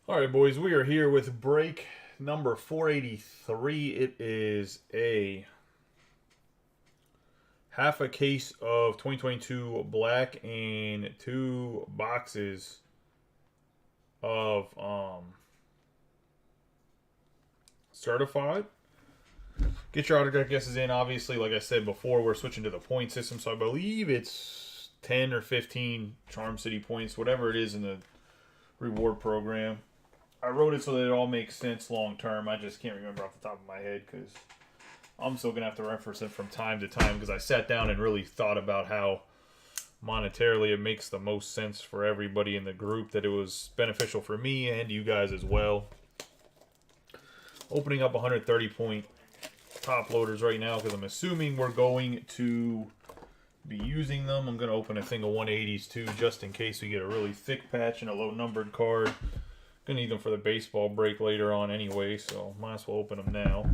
All right, boys, we are here with break number 483. It is a half a case of 2022 black and two boxes of certified. Get your autograph guesses in. Obviously, like I said before, we're switching to the point system, so I believe it's 10 or 15 Charm City points, whatever it is in the reward program. I wrote it so that it all makes sense long term. I just can't remember off the top of my head because I'm still going to have to reference it from time to time because I sat down and really thought about how monetarily it makes the most sense for everybody in the group, that it was beneficial for me and you guys as well. Opening up 130 point top loaders right now because I'm assuming we're going to be using them. I'm going to open a thing of 180s too just in case we get a really thick patch and a low numbered card. Gonna need them for the baseball break later on anyway, so might as well open them now.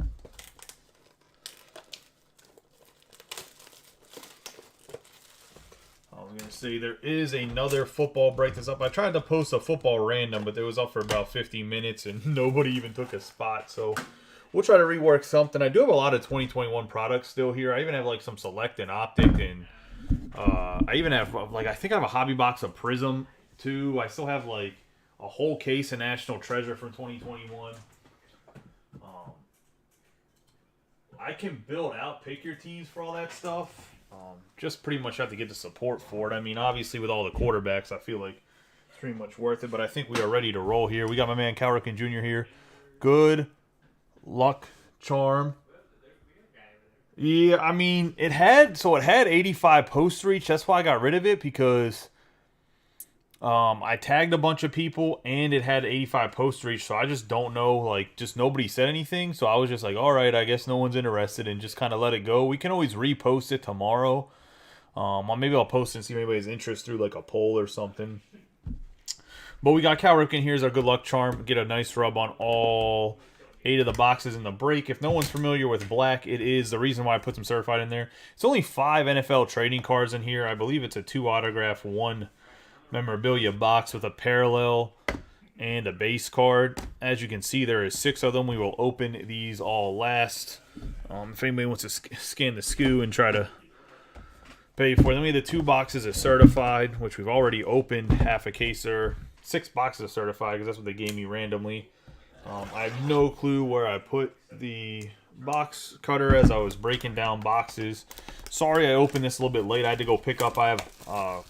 I was gonna say there is another football break that's up. I tried to post a football random, but it was up for about 50 minutes and nobody even took a spot. So we'll try to rework something. I do have a lot of 2021 products still here. I even have like some Select and Optic, and I even have I think I have a hobby box of Prism too. I still have like a whole case of National Treasure from 2021. I can build out pick your teams for all that stuff. Just pretty much have to get the support for it. I mean, obviously with all the quarterbacks, I feel like it's pretty much worth it. But I think we are ready to roll here. We got my man Cal Ripken Jr. here. Good luck charm. Yeah, I mean, it had 85 post reach. That's why I got rid of it because I tagged a bunch of people and it had 85 post reach, so I just don't know, just nobody said anything, so I was just like, all right, I guess no one's interested, and just kind of let it go. We can always repost it tomorrow. Maybe I'll post it and see if anybody's interest through like a poll or something. But we got Cal Ripken. Here's our good luck charm. Get a nice rub on all 8 of the boxes in the break. If no one's familiar with black, it is the reason why I put some certified in there. It's only 5 NFL trading cards in here. I believe it's a 2 autograph, 1 memorabilia box with a parallel and a base card. As you can see, there is 6 of them. We will open these all last. If anybody wants to scan the SKU and try to pay for them. We have the 2 boxes of certified, which we've already opened half a case, or 6 boxes of certified because that's what they gave me randomly. I have no clue where I put the box cutter as I was breaking down boxes. Sorry I opened this a little bit late. I had to go pick up. I have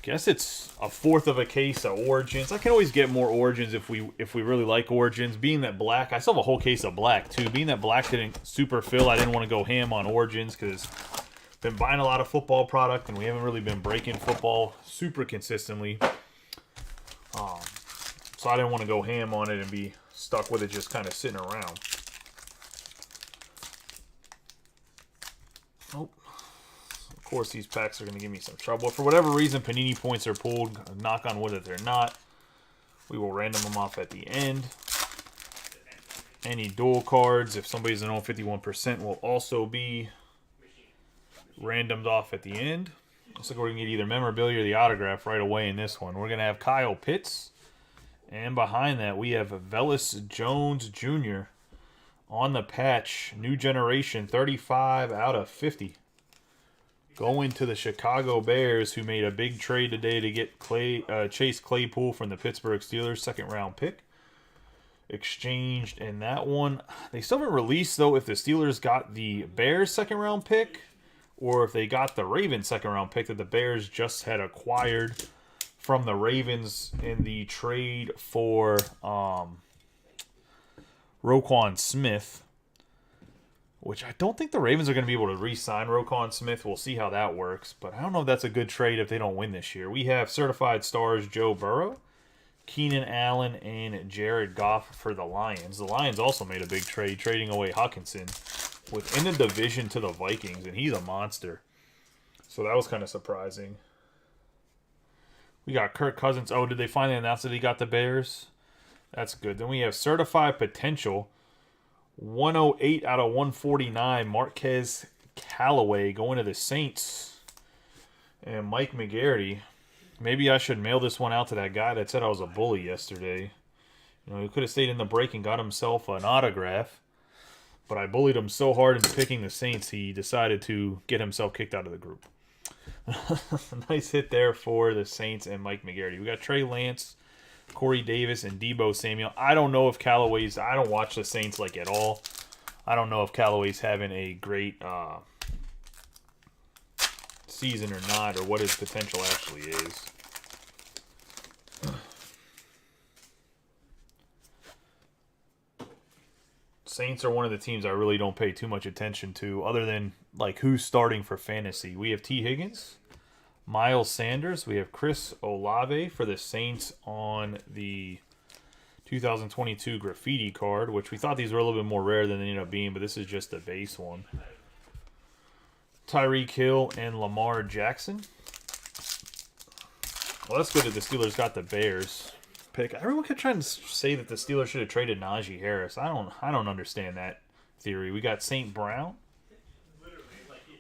guess it's a 1/4 of a case of Origins. I can always get more Origins if we really like Origins. Being that black, I still have a whole case of black too. Being that black didn't super fill, I didn't want to go ham on Origins because I've been buying a lot of football product and we haven't really been breaking football super consistently. So I didn't want to go ham on it and be stuck with it just kind of sitting around. Oh. Of course, these packs are going to give me some trouble. For whatever reason, Panini points are pulled. Knock on wood that they're not. We will random them off at the end. Any dual cards, if somebody's an 51%, will also be randomed off at the end. Looks like we're going to get either memorabilia or the autograph right away in this one. We're going to have Kyle Pitts. And behind that, we have Velus Jones Jr. on the patch. New generation, 35 out of 50. Going to the Chicago Bears, who made a big trade today to get Chase Claypool from the Pittsburgh Steelers, 2nd round pick. Exchanged in that one. They still haven't released, though, if the Steelers got the Bears 2nd round pick or if they got the Ravens 2nd round pick that the Bears just had acquired from the Ravens in the trade for Roquan Smith. Which I don't think the Ravens are going to be able to re-sign Roquan Smith. We'll see how that works. But I don't know if that's a good trade if they don't win this year. We have certified stars Joe Burrow, Keenan Allen, and Jared Goff for the Lions. The Lions also made a big trade, trading away Hawkinson within the division to the Vikings. And he's a monster. So that was kind of surprising. We got Kirk Cousins. Oh, did they finally announce that he got the Bears? That's good. Then we have certified potential. 108 out of 149, Marquez Callaway going to the Saints. And Mike McGarity Maybe I should mail this one out to that guy that said I was a bully yesterday. You know, he could have stayed in the break and got himself an autograph. But I bullied him so hard into picking the Saints, he decided to get himself kicked out of the group. Nice hit there for the Saints and Mike McGarity. We got Trey Lance, Corey Davis, and Deebo Samuel. I don't know if Callaway's... I don't watch the Saints like at all. I don't know if Callaway's having a great season or not, or what his potential actually is. Saints are one of the teams I really don't pay too much attention to, other than like who's starting for fantasy. We have T. Higgins, Miles Sanders. We have Chris Olave for the Saints on the 2022 graffiti card, which we thought these were a little bit more rare than they ended up being, but this is just the base one. Tyreek Hill and Lamar Jackson. Well, that's good that the Steelers got the Bears pick. Everyone kept trying to say that the Steelers should have traded Najee Harris. I don't understand that theory. We got St. Brown.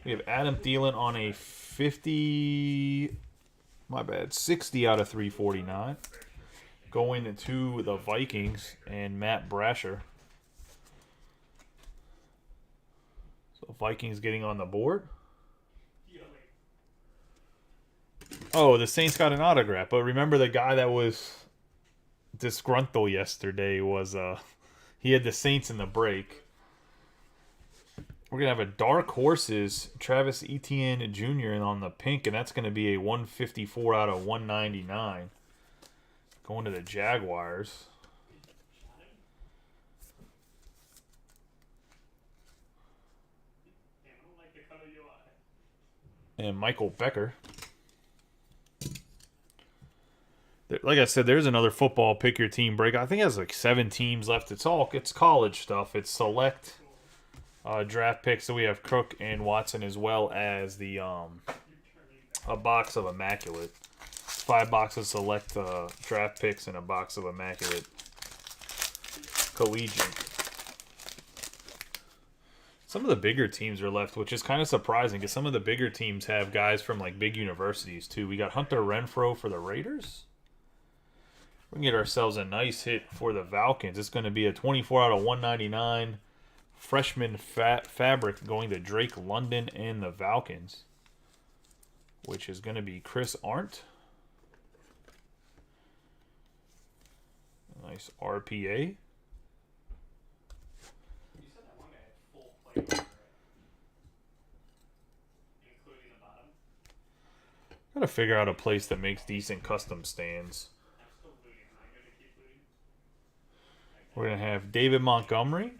We have Adam Thielen on a 60 out of 349. Going to the Vikings and Matt Brasher. So Vikings getting on the board. Oh, the Saints got an autograph. But remember the guy that was disgruntled yesterday was he had the Saints in the break. We're gonna have a Dark Horses Travis Etienne Jr. on the pink, and that's gonna be a 154 out of 199. Going to the Jaguars. And Michael Becker. Like I said, there's another football pick your team break. I think it has like 7 teams left. It's college stuff. It's select draft picks. So we have Cook and Watson, as well as the a box of Immaculate. 5 boxes select draft picks and a box of Immaculate Collegiate. Some of the bigger teams are left, which is kind of surprising because some of the bigger teams have guys from like big universities too. We got Hunter Renfrow for the Raiders. We can get ourselves a nice hit for the Falcons. It's going to be a 24 out of 199 freshman fabric going to Drake London and the Falcons, which is going to be Chris Arndt. Nice RPA. You said that one guy had full plate, right? Including the bottom. Gotta figure out a place that makes decent custom stands. We're gonna have David Montgomery,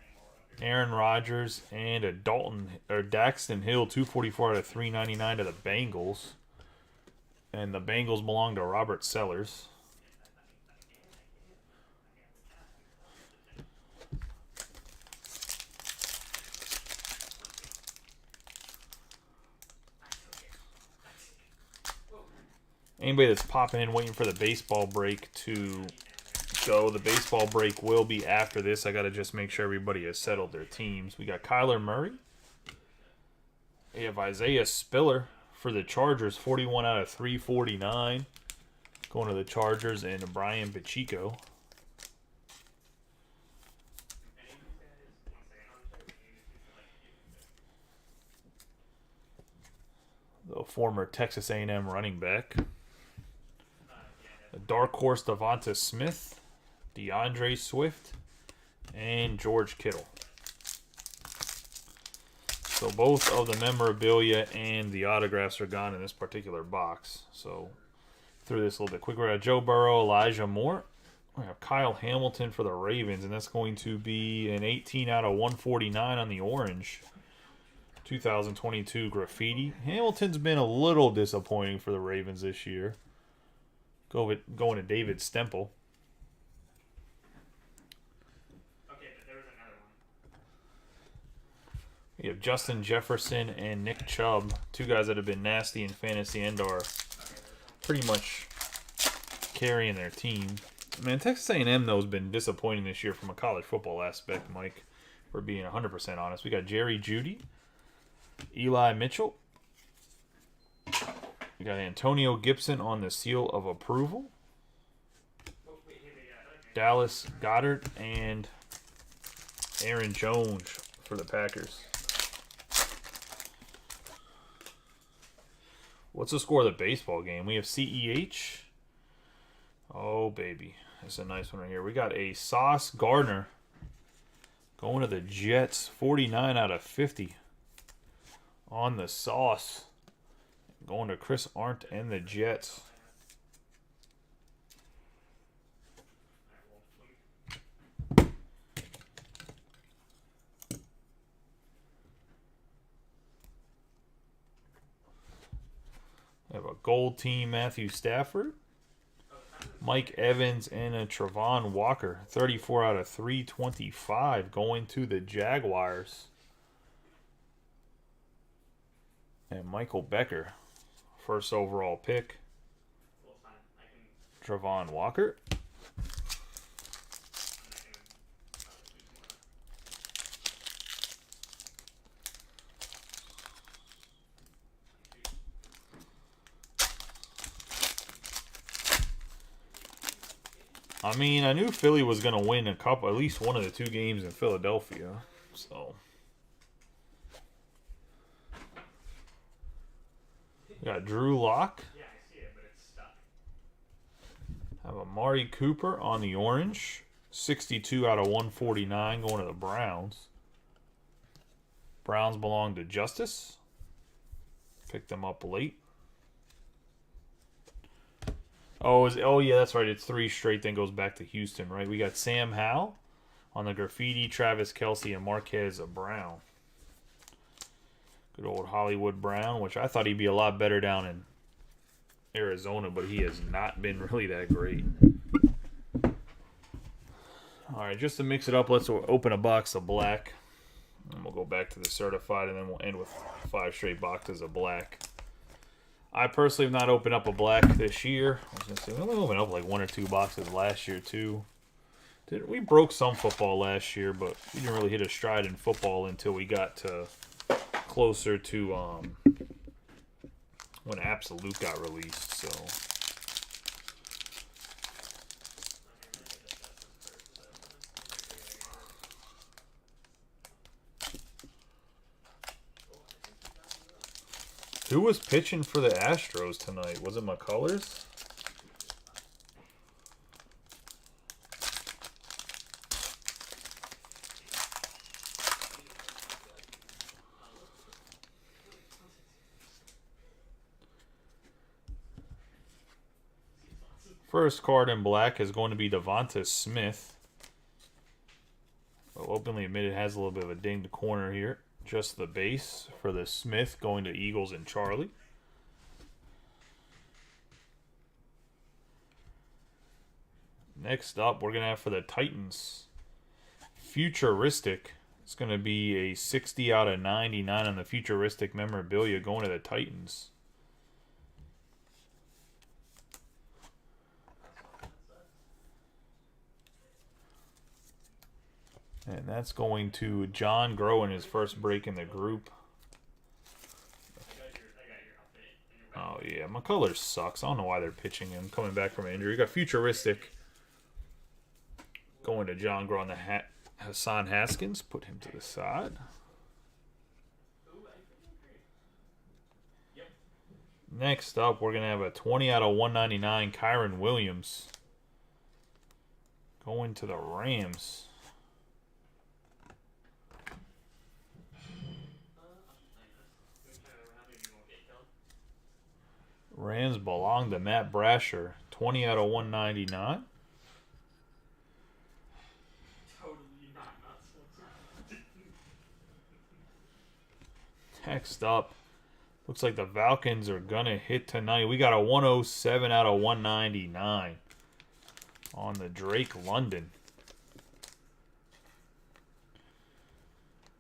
Aaron Rodgers, and a Daxton Hill 244 out of 399 to the Bengals. And the Bengals belong to Robert Sellers. Anybody that's popping in waiting for the baseball break to go, the baseball break will be after this. I got to just make sure everybody has settled their teams. We got Kyler Murray. We have Isaiah Spiller for the Chargers, 41 out of 349. Going to the Chargers, and Brian Pacheco. The former Texas A&M running back. The Dark Horse Devonta Smith, DeAndre Swift, and George Kittle. So both of the memorabilia and the autographs are gone in this particular box. So through this a little bit quick. We got Joe Burrow, Elijah Moore. We have Kyle Hamilton for the Ravens, and that's going to be an 18 out of 149 on the orange 2022 graffiti. Hamilton's been a little disappointing for the Ravens this year. Going to David Stemple. Okay, but there was another one. We have Justin Jefferson and Nick Chubb, 2 guys that have been nasty in fantasy and are pretty much carrying their team. Man, Texas A&M, though, has been disappointing this year from a college football aspect, Mike, for being 100% honest. We got Jerry Jeudy, Eli Mitchell, We got Antonio Gibson on the seal of approval. Dallas Goedert and Aaron Jones for the Packers. What's the score of the baseball game? We have CEH. Oh, baby. That's a nice one right here. We got a Sauce Gardner going to the Jets. 49 out of 50 on the Sauce. Going to Chris Arndt and the Jets. We have a gold team, Matthew Stafford, Mike Evans, and a Travon Walker. 34 out of 325 going to the Jaguars. And Michael Becker, first overall pick. Travon Walker. I mean, I knew Philly was going to win at least one of the 2 games in Philadelphia. So, we got Drew Lock. Have Amari Cooper on the orange. 62 out of 149 going to the Browns. Browns belong to Justice. Picked them up late. Oh yeah, that's right. It's 3 straight, then goes back to Houston, right? We got Sam Howell on the graffiti, Travis Kelce, and Marquez Brown. Good old Hollywood Brown, which I thought he'd be a lot better down in Arizona, but he has not been really that great. All right, just to mix it up, let's open a box of black. And we'll go back to the certified, and then we'll end with 5 straight boxes of black. I personally have not opened up a black this year. I was going to say, we only opened up like 1 or 2 boxes last year, too. We broke some football last year, but we didn't really hit a stride in football until we got to closer to when Absolute got released. So, who was pitching for the Astros tonight? Was it McCullers? First card in black is going to be Devonta Smith. I'll openly admit it has a little bit of a dinged corner here. Just the base for the Smith going to Eagles and Charlie. Next up, we're going to have for the Titans, Futuristic. It's going to be a 60 out of 99 on the Futuristic memorabilia going to the Titans. And that's going to John Grow in his first break in the group. Oh, yeah. McCullers sucks. I don't know why they're pitching him. Coming back from injury. You got Futuristic going to John Grow on the Hassan Haskins. Put him to the side. Next up, we're going to have a 20 out of 199 Kyron Williams going to the Rams. Rams belong to Matt Brasher. 20 out of 199. Next up, looks like the Falcons are going to hit tonight. We got a 107 out of 199 on the Drake London.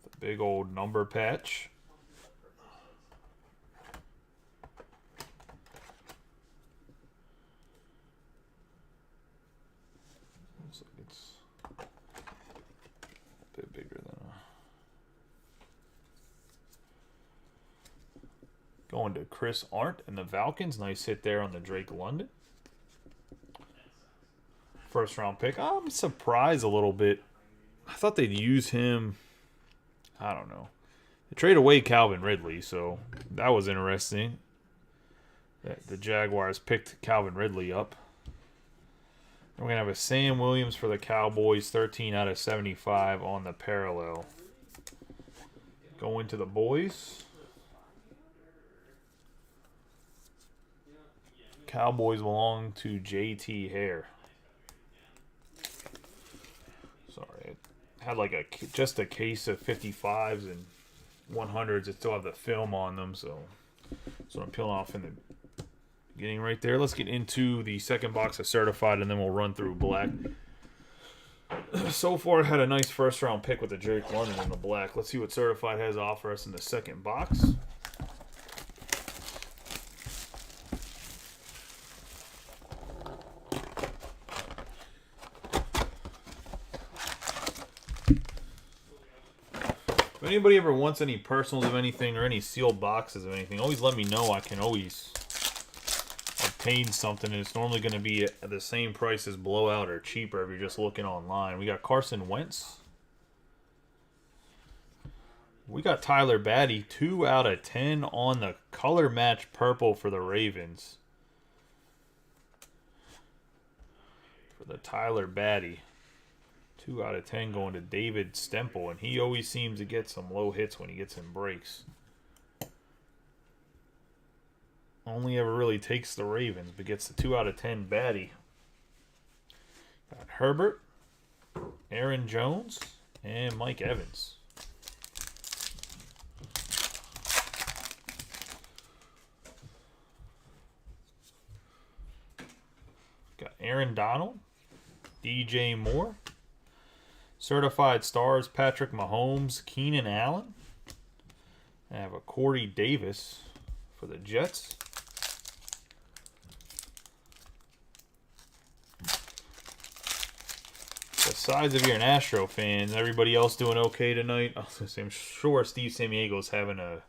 The big old number patch. going to Chris Arndt and the Falcons. Nice hit there on the Drake London. First round pick. I'm surprised a little bit. I thought they'd use him. I don't know. They trade away Calvin Ridley, so that was interesting. The Jaguars picked Calvin Ridley up. We're going to have a Sam Williams for the Cowboys, 13 out of 75 on the parallel. Going to the boys. Cowboys belong to JT Hare. Sorry, I had like just a case of 55s and 100s that still have the film on them, so that's what I'm peeling off in the beginning right there. Let's get into the second box of certified, and then we'll run through black. So far, I had a nice first round pick with the Drake London in the black. Let's see what certified has to offer us in the second box. If anybody ever wants any personals of anything or any sealed boxes of anything, always let me know. I can always obtain something, and it's normally going to be at the same price as Blowout or cheaper if you're just looking online. We got Carson Wentz. We got Tyler Batty, 2 out of 10 on the color match purple for the Ravens. For the Tyler Batty. 2 out of 10 going to David Stemple, and he always seems to get some low hits when he gets in breaks. Only ever really takes the Ravens, but gets the 2 out of 10 Batty. Got Herbert, Aaron Jones, and Mike Evans. Got Aaron Donald, DJ Moore. Certified stars, Patrick Mahomes, Keenan Allen. I have a Corey Davis for the Jets. Besides, if you're an Astro fan, everybody else doing okay tonight? I'm sure Steve Samiego's having a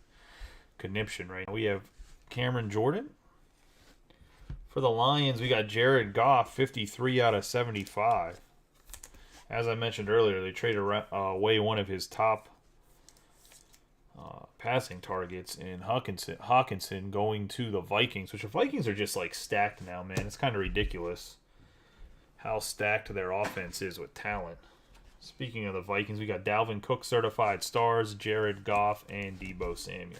conniption right now. We have Cameron Jordan. For the Lions, we got Jared Goff, 53 out of 75. As I mentioned earlier, they traded away one of his top passing targets in Hawkinson going to the Vikings, which the Vikings are just like stacked now, man. It's kind of ridiculous how stacked their offense is with talent. Speaking of the Vikings, we got Dalvin Cook certified stars, Jared Goff, and Deebo Samuel.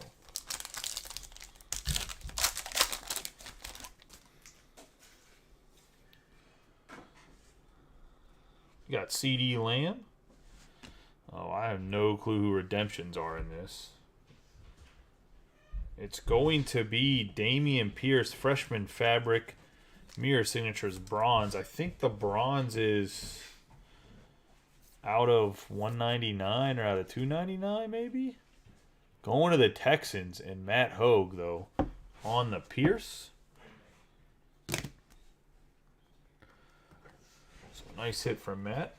We got CD Lamb. Oh, I have no clue who redemptions are in this. It's going to be Dameon Pierce, freshman fabric, mirror signatures bronze. I think the bronze is out of 199 or out of 299 maybe. Going to the Texans and Matt Hogue, though, on the Pierce. Nice hit from Matt.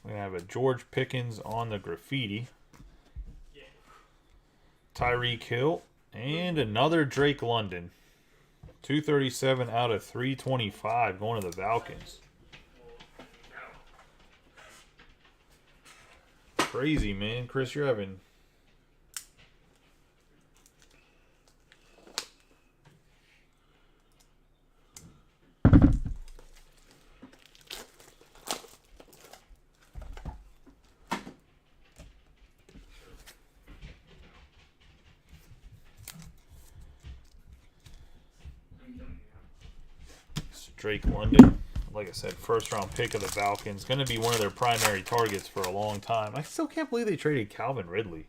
We have a George Pickens on the graffiti. Tyreek Hill. And another Drake London. 237 out of 325 going to the Falcons. Crazy, man. Chris, you're having... Drake London, like I said, first round pick of the Falcons. Going to be one of their primary targets for a long time. I still can't believe they traded Calvin Ridley.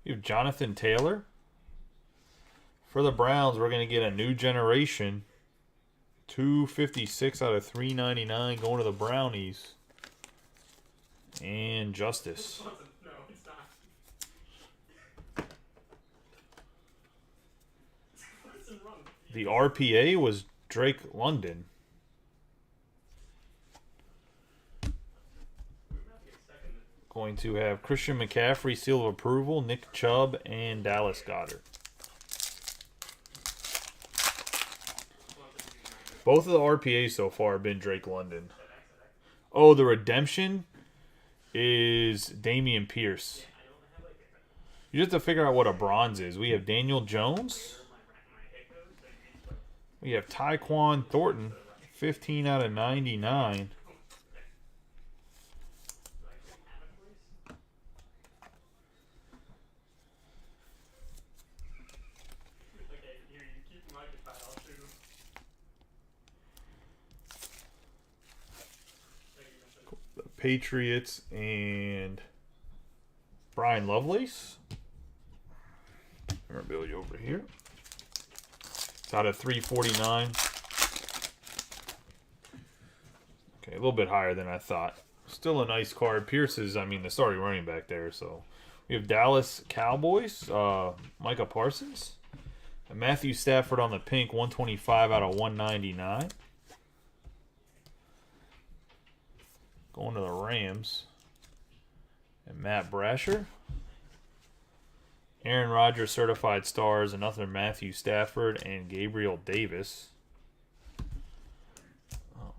We have Jonathan Taylor. For the Browns, we're going to get a new generation. 256 out of 399 going to the Brownies. And Justice. The RPA was Drake London. Going to have Christian McCaffrey, seal of approval, Nick Chubb, and Dallas Goedert. Both of the RPAs so far have been Drake London. Oh, the redemption is Damian Pierce. You just have to figure out what a bronze is. We have Daniel Jones. We have Tyquan Thornton, 15 out of 99. The Patriots and Brian Lovelace. Memorabilia over here. It's out of 349. Okay, a little bit higher than I thought. Still a nice card. Pierce is, I mean, the starting running back there. So we have Dallas Cowboys, Micah Parsons. And Matthew Stafford on the pink, 125 out of 199. Going to the Rams. And Matt Brasher. Aaron Rodgers certified stars, another Matthew Stafford, and Gabriel Davis. Oh.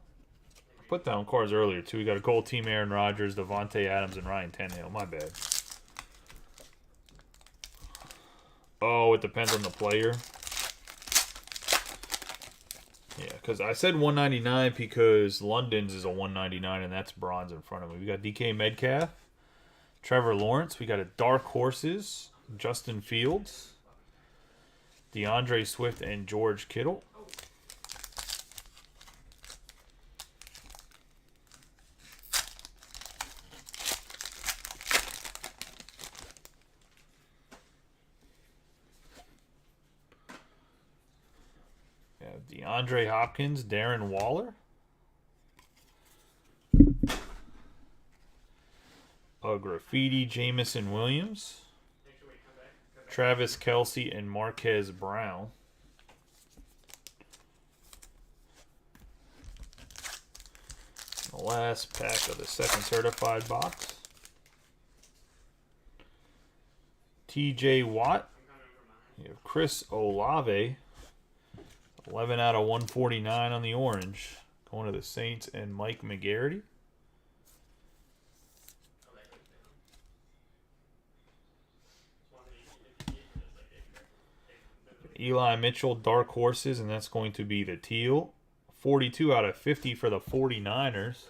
I put down cards earlier, too. We got a gold team Aaron Rodgers, Devontae Adams, and Ryan Tannehill. My bad. Oh, it depends on the player. Yeah, because I said 199 because London's is a 199, and that's bronze in front of me. We got DK Metcalf, Trevor Lawrence. We got a Dark Horses. Justin Fields, DeAndre Swift, and George Kittle. We have DeAndre Hopkins, Darren Waller. A graffiti, Jamison Williams. Travis Kelce and Marquez Brown. The last pack of the second certified box. TJ Watt. You have Chris Olave. 11 out of 149 on the orange. Going to the Saints and Mike McGarity. Eli Mitchell, Dark Horses, and that's going to be the teal. 42 out of 50 for the 49ers.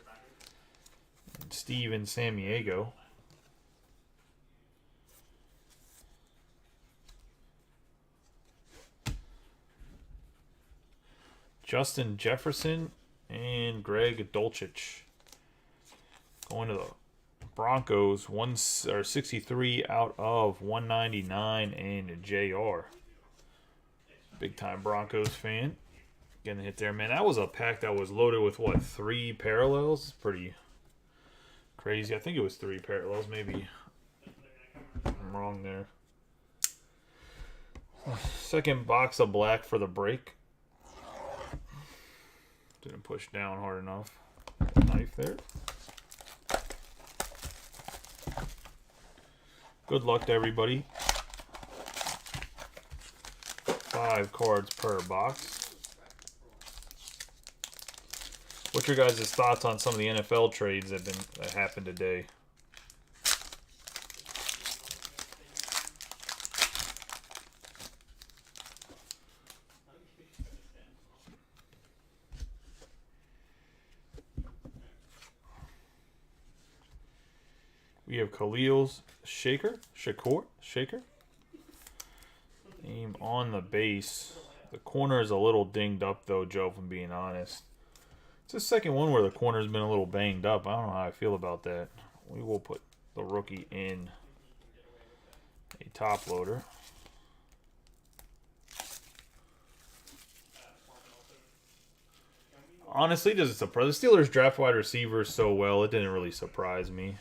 And Steven Samiego. Justin Jefferson and Greg Dulcich. Going to the Broncos, 63 out of 199, and JR. Big time Broncos fan. Getting a hit there, man. That was a pack that was loaded with, what, 3 parallels? Pretty crazy. I think it was 3 parallels. Maybe I'm wrong there. Second box of black for the break. Didn't push down hard enough. Knife there. Good luck to everybody. 5 cards per box. What's your guys' thoughts on some of the NFL trades that happened today? We have Khalil's Shaker. Name on the base. The corner is a little dinged up, though, Joe, if I'm being honest. It's the second one where the corner's been a little banged up. I don't know how I feel about that. We will put the rookie in a top loader. Honestly, does it surprise? The Steelers draft wide receivers so well, it didn't really surprise me.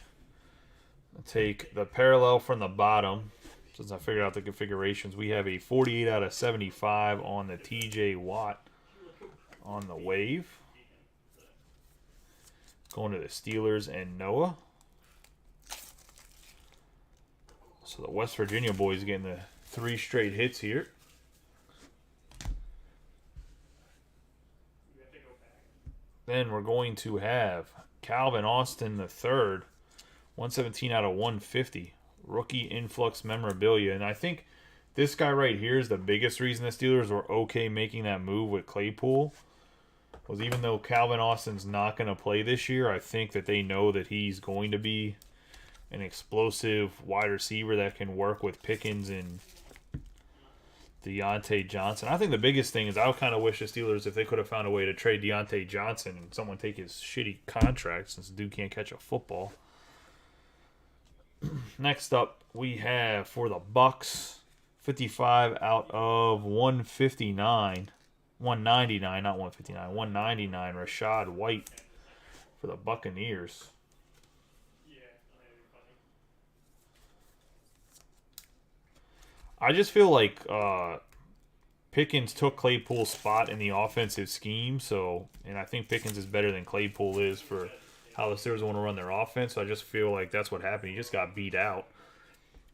I'll take the parallel from the bottom. Since I figured out the configurations, we have a 48 out of 75 on the TJ Watt on the wave. Going to the Steelers and Noah. So the West Virginia boys getting the 3 straight hits here. Then we're going to have Calvin Austin III, 117 out of 150. Rookie influx memorabilia. And I think this guy right here is the biggest reason the Steelers were okay making that move with Claypool. Was even though Calvin Austin's not going to play this year, I think that they know that he's going to be an explosive wide receiver that can work with Pickens and Deontay Johnson. I think the biggest thing is I kind of wish the Steelers, if they could have found a way to trade Deontay Johnson and someone take his shitty contract since the dude can't catch a football. Next up, we have for the Bucks, 55 out of 159. 199, not 159. 199, Rashad White for the Buccaneers. I just feel like Pickens took Claypool's spot in the offensive scheme, and I think Pickens is better than Claypool is for how the Steelers want to run their offense. So I just feel like that's what happened. He just got beat out.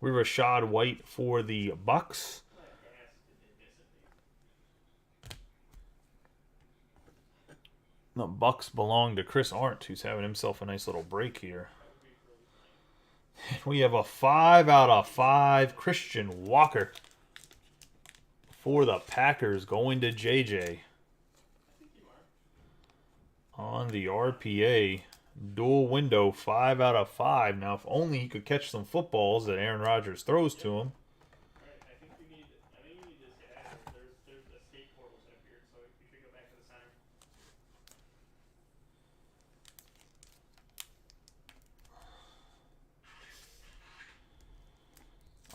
We Rashad White for the Bucks. The Bucks belong to Chris Arndt, who's having himself a nice little break here. We have a 5 out of 5 Christian Walker for the Packers going to JJ. On the RPA, dual window, 5 out of 5. Now, if only he could catch some footballs that Aaron Rodgers throws to him.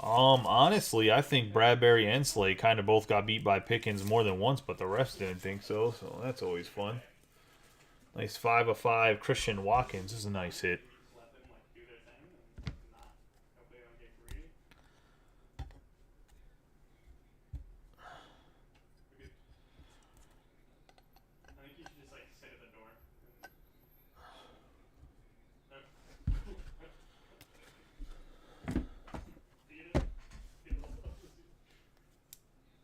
Honestly, I think Bradbury and Slay kind of both got beat by Pickens more than once, but the refs didn't think so, so that's always fun. Nice 5 of 5 Christian Watkins. This is a nice hit.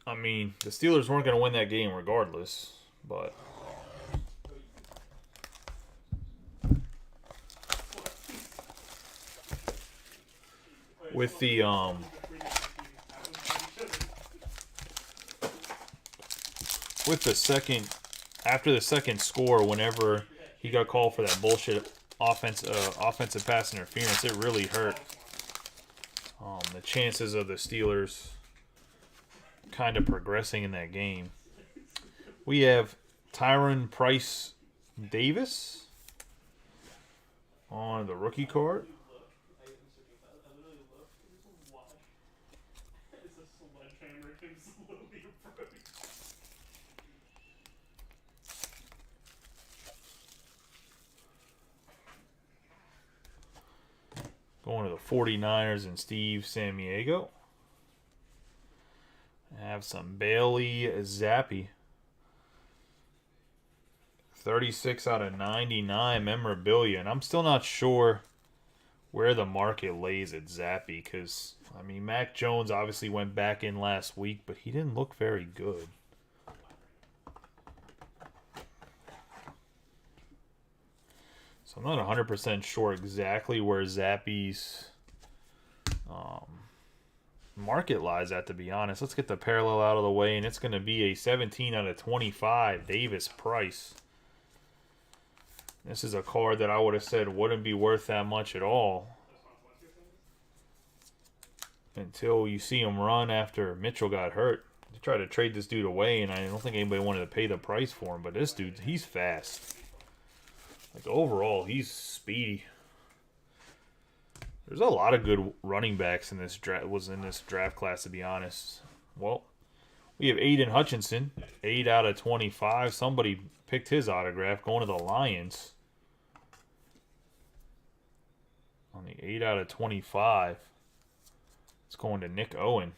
I mean, the Steelers weren't going to win that game regardless, but with the second, after the second score, whenever he got called for that bullshit offensive pass interference, it really hurt the chances of the Steelers kind of progressing in that game. We have Tyron Price Davis on the rookie card. Going to the 49ers and Steve Samiego. Have some Bailey Zappi. 36 out of 99 memorabilia. And I'm still not sure where the market lays at Zappi. Because, I mean, Mac Jones obviously went back in last week, but he didn't look very good. So I'm not 100% sure exactly where Zappi's market lies at, to be honest. Let's get the parallel out of the way, and it's going to be a 17 out of 25 Davis Price. This is a card that I would have said wouldn't be worth that much at all until you see him run after Mitchell got hurt. They tried to trade this dude away, and I don't think anybody wanted to pay the price for him, but this dude, he's fast. Like, overall, he's speedy. There's a lot of good running backs in this draft class, to be honest. Well, we have Aiden Hutchinson, 8 out of 25. Somebody picked his autograph going to the Lions. On the 8 out of 25. It's going to Nick Owen,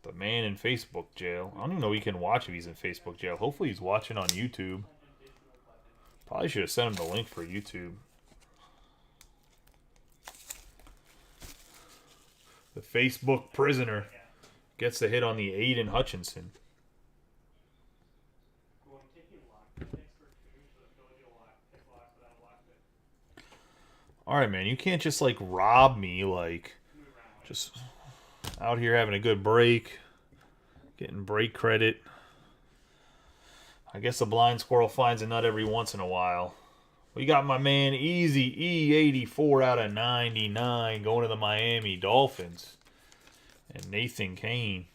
the man in Facebook jail. I don't even know he can watch if he's in Facebook jail. Hopefully he's watching on YouTube. Probably should have sent him the link for YouTube. The Facebook prisoner gets the hit on the Aiden Hutchinson. All right, man. You can't just, like, rob me, like, just out here having a good break, getting break credit. I guess a blind squirrel finds a nut every once in a while. We got my man Easy E 84 out of 99 going to the Miami Dolphins. And Nathan Kane.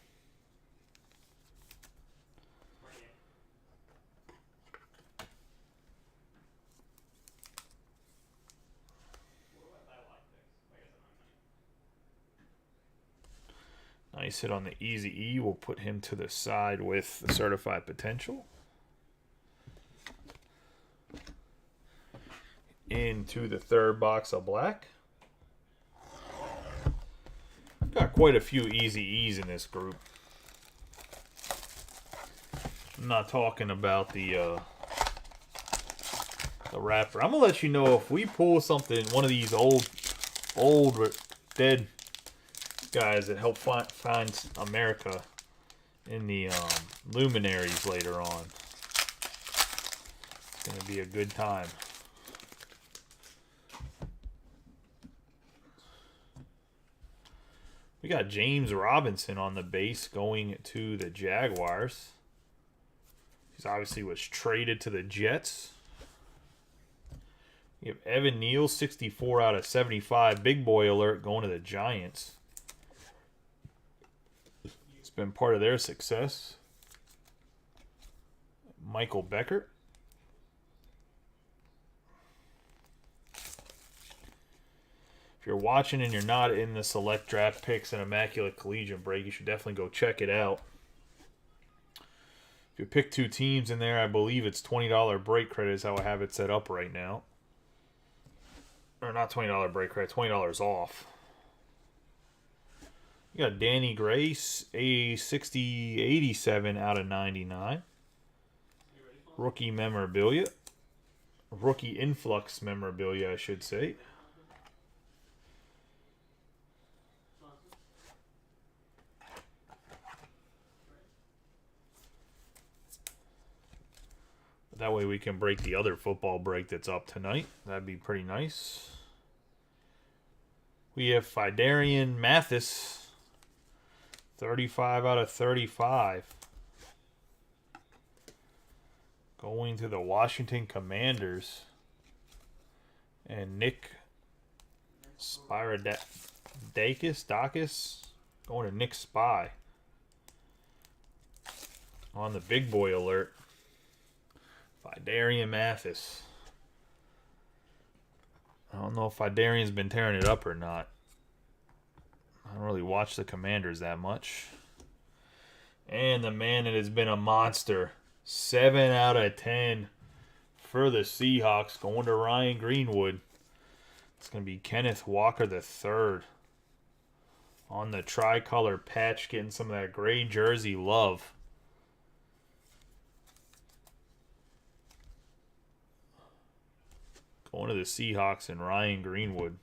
Nice hit on the Easy E. We'll put him to the side with the certified potential. Into the third box of black. Got quite a few Easy E's in this group. I'm not talking about the wrapper. I'm gonna let you know if we pull something, one of these old dead guys that help find America in the luminaries later on. It's gonna be a good time. We got James Robinson on the base going to the Jaguars. He's obviously was traded to the Jets. We have Evan Neal, 64 out of 75. Big boy alert going to the Giants. It's been part of their success. Michael Becker. If you're watching and you're not in the Select Draft Picks and Immaculate Collegiate break, you should definitely go check it out. If you pick two teams in there, I believe it's $20 break credit is how I have it set up right now. Or not $20 break credit, $20 off. You got Danny Grace, a 87 out of 99. Rookie memorabilia. Rookie influx memorabilia, I should say. That way we can break the other football break that's up tonight. That'd be pretty nice. We have Phidarian Mathis, 35 out of 35. Going to the Washington Commanders. And Nick Spiridakis going to Nick Spy. On the big boy alert. Phidarian Mathis. I don't know if Phidarian's been tearing it up or not. I don't really watch the Commanders that much. And the man that has been a monster. 7 out of 10 for the Seahawks. Going to Ryan Greenwood. It's going to be Kenneth Walker III. On the tricolor patch, getting some of that gray jersey love. Going to the Seahawks and Ryan Greenwood.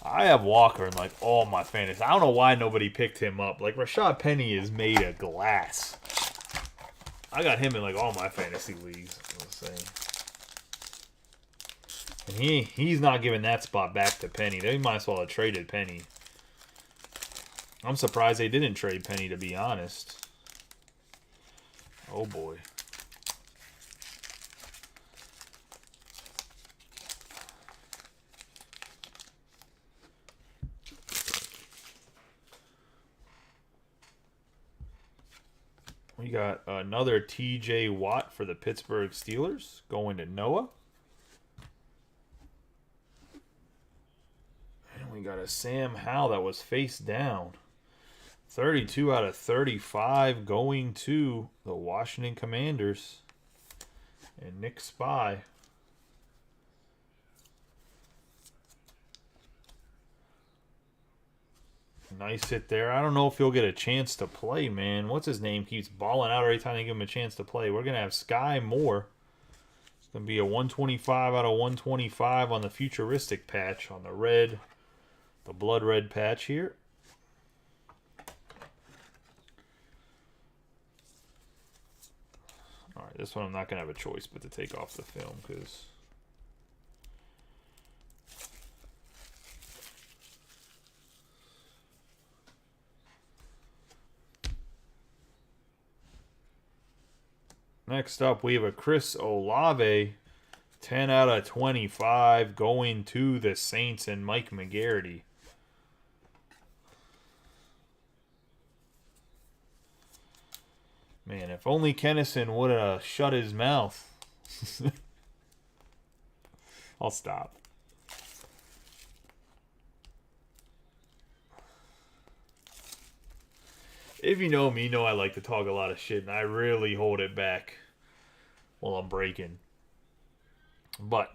I have Walker in like all my fantasy. I don't know why nobody picked him up. Like Rashad Penny is made of glass. I got him in like all my fantasy leagues. And he's not giving that spot back to Penny. They might as well have traded Penny. I'm surprised they didn't trade Penny, to be honest. Oh boy. We got another T.J. Watt for the Pittsburgh Steelers going to Noah. And we got a Sam Howell that was face down. 32 out of 35 going to the Washington Commanders. And Nick Spy. Nice hit there. I don't know if he'll get a chance to play, man. What's his name? Keeps balling out every time they give him a chance to play. We're going to have Sky Moore. It's going to be a 125 out of 125 on the futuristic patch on the red, the blood red patch here. All right, this one I'm not going to have a choice but to take off the film because... Next up, we have a Chris Olave, 10 out of 25, going to the Saints and Mike McGarity. Man, if only Kennison would have shut his mouth. I'll stop. If you know me, you know I like to talk a lot of shit, and I really hold it back while I'm breaking. But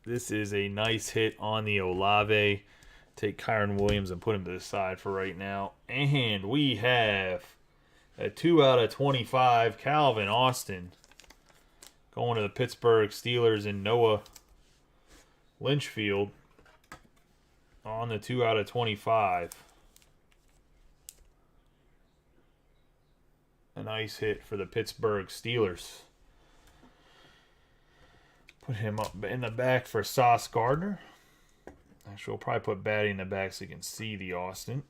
this is a nice hit on the Olave. Take Kyron Williams and put him to the side for right now. And we have a 2 out of 25, Calvin Austin, going to the Pittsburgh Steelers and Noah Lynchfield on the 2 out of 25. A nice hit for the Pittsburgh Steelers. Put him up in the back for Sauce Gardner. Actually, we'll probably put Batty in the back so you can see the Austin.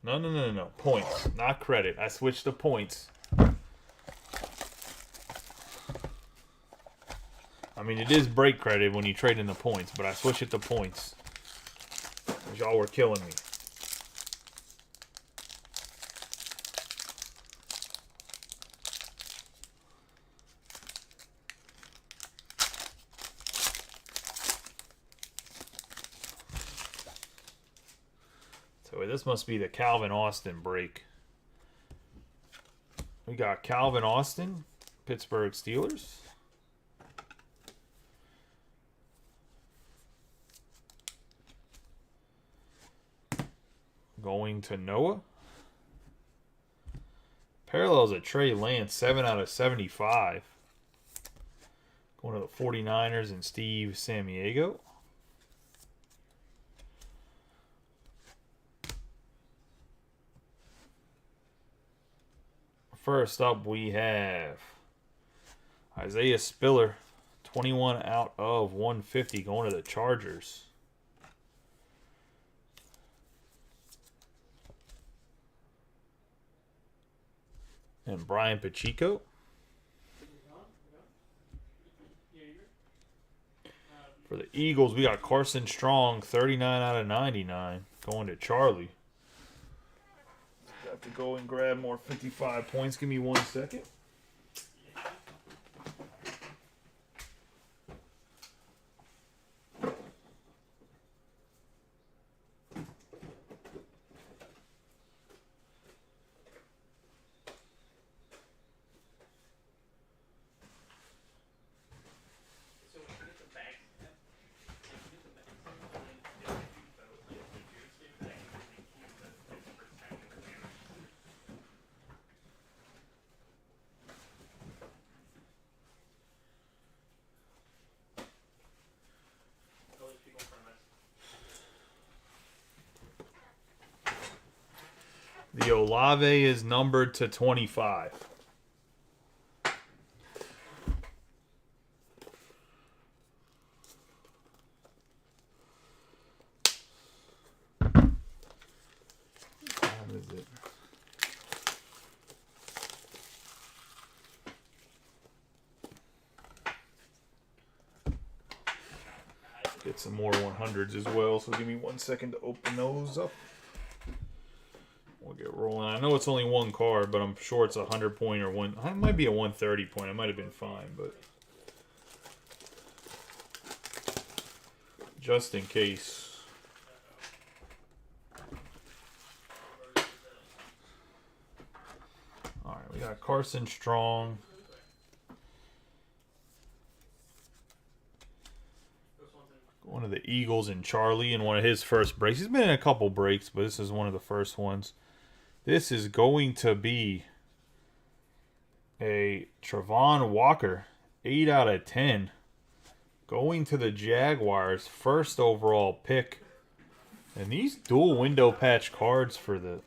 No. Points, not credit. I switched to points. I mean, it is break credit when you trade in the points, but I switched it to points. Y'all were killing me. So this must be the Calvin Austin break. We got Calvin Austin, Pittsburgh Steelers. Going to Noah. Parallels at Trey Lance, 7 out of 75. Going to the 49ers and Steve Samiego. First up, we have Isaiah Spiller, 21 out of 150, going to the Chargers. And Brian Pacheco. For the Eagles, we got Carson Strong, 39 out of 99, going to Charlie. Got to go and grab more 55 points. Give me 1 second. The Olave is numbered to 25. What is it? Get some more 100s as well, so give me 1 second to open those up. We'll get rolling. I know it's only one card, but I'm sure it's a 100 point or one. It might be a 130 point. I might have been fine, but just in case. All right, we got Carson Strong. One of the Eagles and Charlie in one of his first breaks. He's been in a couple breaks, but this is one of the first ones. This is going to be a Travon Walker, 8 out of 10. Going to the Jaguars, first overall pick. And these dual window patch cards for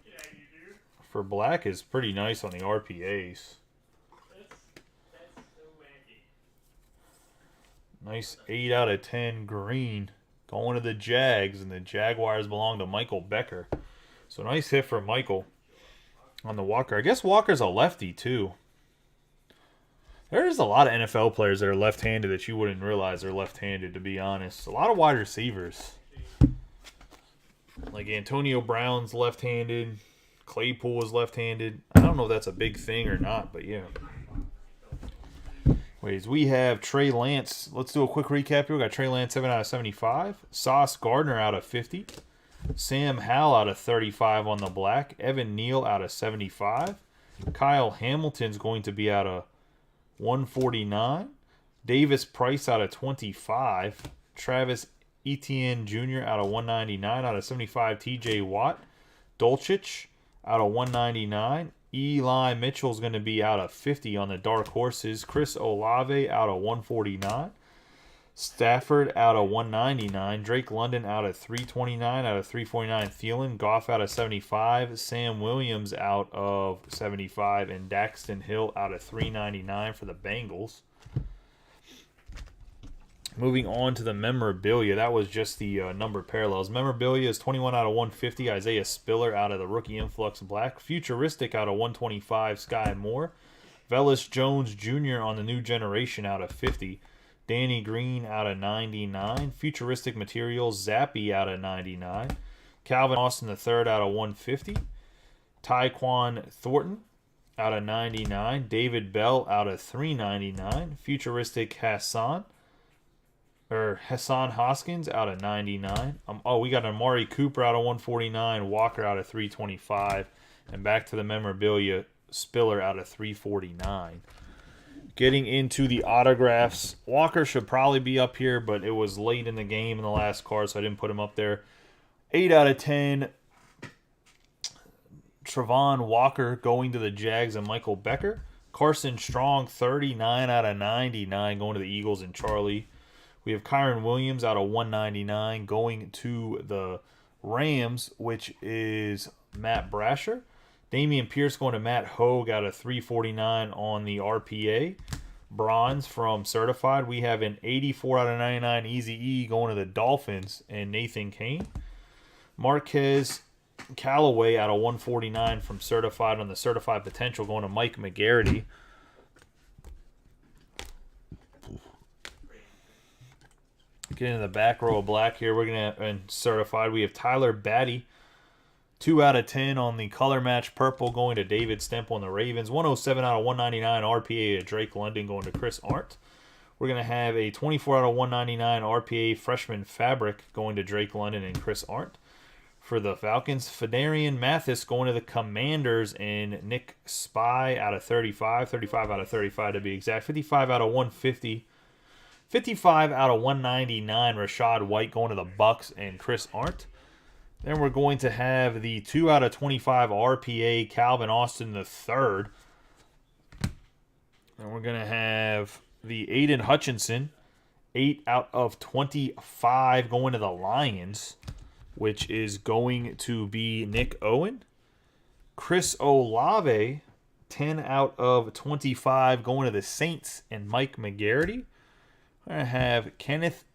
black is pretty nice on the RPAs. Nice 8 out of 10 green going to the Jags, and the Jaguars belong to Michael Becker. So nice hit for Michael on the Walker. I guess Walker's a lefty too. There's a lot of NFL players that are left-handed that you wouldn't realize they're left-handed, to be honest. A lot of wide receivers. Like Antonio Brown's left-handed. Claypool is left-handed. I don't know if that's a big thing or not, but yeah. We have Trey Lance. Let's do a quick recap here. We got Trey Lance 7 out of 75. Sauce Gardner out of 50. Sam Howell out of 35 on the black. Evan Neal out of 75. Kyle Hamilton's going to be out of 149. Davis Price out of 25. Travis Etienne Jr. out of 199. Out of 75, TJ Watt. Dolchich out of 199. Eli Mitchell's going to be out of 50 on the Dark Horses. Chris Olave out of 149. Stafford out of 199. Drake London out of 329. Out of 349, Thielen. Goff out of 75. Sam Williams out of 75. And Daxton Hill out of 399 for the Bengals. Moving on to the memorabilia. That was just the number parallels. Memorabilia is 21 out of 150. Isaiah Spiller out of the Rookie Influx Black. Futuristic out of 125. Sky Moore. Velus Jones Jr. on the New Generation out of 50. Danny Green out of 99. Futuristic Materials. Zappy out of 99. Calvin Austin III out of 150. Tyquan Thornton out of 99. David Bell out of 399. Futuristic Hassan Hoskins out of 99. We got Amari Cooper out of 149. Walker out of 325. And back to the memorabilia, Spiller out of 349. Getting into the autographs, Walker should probably be up here, but it was late in the game in the last card, so I didn't put him up there. 8 out of 10. Travon Walker going to the Jags and Michael Becker. Carson Strong, 39 out of 99, going to the Eagles and Charlie. We have Kyron Williams out of 199 going to the Rams, which is Matt Brasher. Damian Pierce going to Matt Hogue out of 349 on the RPA. Bronze from Certified. We have an 84 out of 99 Easy E going to the Dolphins and Nathan Kane. Marquez Callaway out of 149 from Certified on the Certified Potential going to Mike McGarity. Get in the back row of black here. We're going to, and Certified, we have Tyler Batty. 2 out of 10 on the color match purple going to David Stemple on the Ravens. 107 out of 199 RPA to Drake London going to Chris Arndt. We're going to have a 24 out of 199 RPA freshman fabric going to Drake London and Chris Arndt. For the Falcons, Fedarian Mathis going to the Commanders and Nick Spy out of 35. 35 out of 35 to be exact. 55 out of 150. 55 out of 199, Rashad White going to the Bucks and Chris Arndt. Then we're going to have the 2 out of 25 RPA, Calvin Austin III. And we're going to have the Aiden Hutchinson, 8 out of 25 going to the Lions, which is going to be Nick Owen. Chris Olave, 10 out of 25 going to the Saints and Mike McGarity. We're going to have Kenneth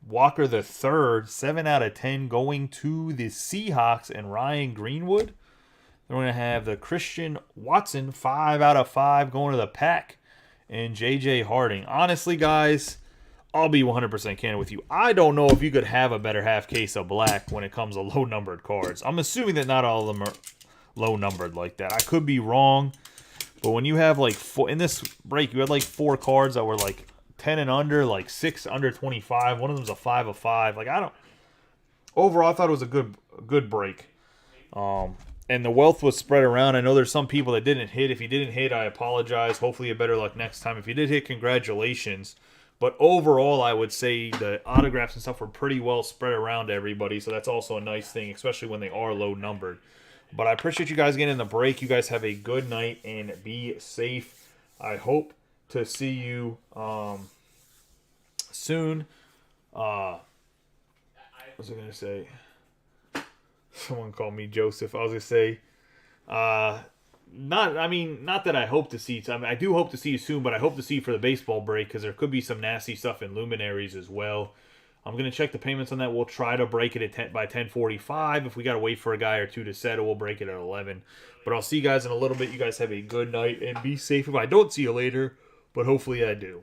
Walker III, 7 out of 10 going to the Seahawks and Ryan Greenwood. Then we're going to have the Christian Watson, 5 out of 5 going to the Pack and J.J. Harding. Honestly, guys, I'll be 100% candid with you. I don't know if you could have a better half case of black when it comes to low-numbered cards. I'm assuming that not all of them are low-numbered like that. I could be wrong, but when you have like in this break, you had like 4 cards that were like 10 and under, like 6 under 25. One of them's a 5 of 5. Like overall, I thought it was a good break. And the wealth was spread around. I know there's some people that didn't hit. If you didn't hit, I apologize. Hopefully you have better luck next time. If you did hit, congratulations. But overall, I would say the autographs and stuff were pretty well spread around to everybody. So that's also a nice thing, especially when they are low numbered. But I appreciate you guys getting the break. You guys have a good night and be safe. I hope to see you soon. What was I going to say? Someone called me Joseph. I was going to say, not that I hope to see. I mean, I do hope to see you soon, but I hope to see you for the baseball break because there could be some nasty stuff in luminaries as well. I'm going to check the payments on that. We'll try to break it at by 10:45. If we got to wait for a guy or two to settle, we'll break it at 11. But I'll see you guys in a little bit. You guys have a good night and be safe if I don't see you later, but hopefully I do.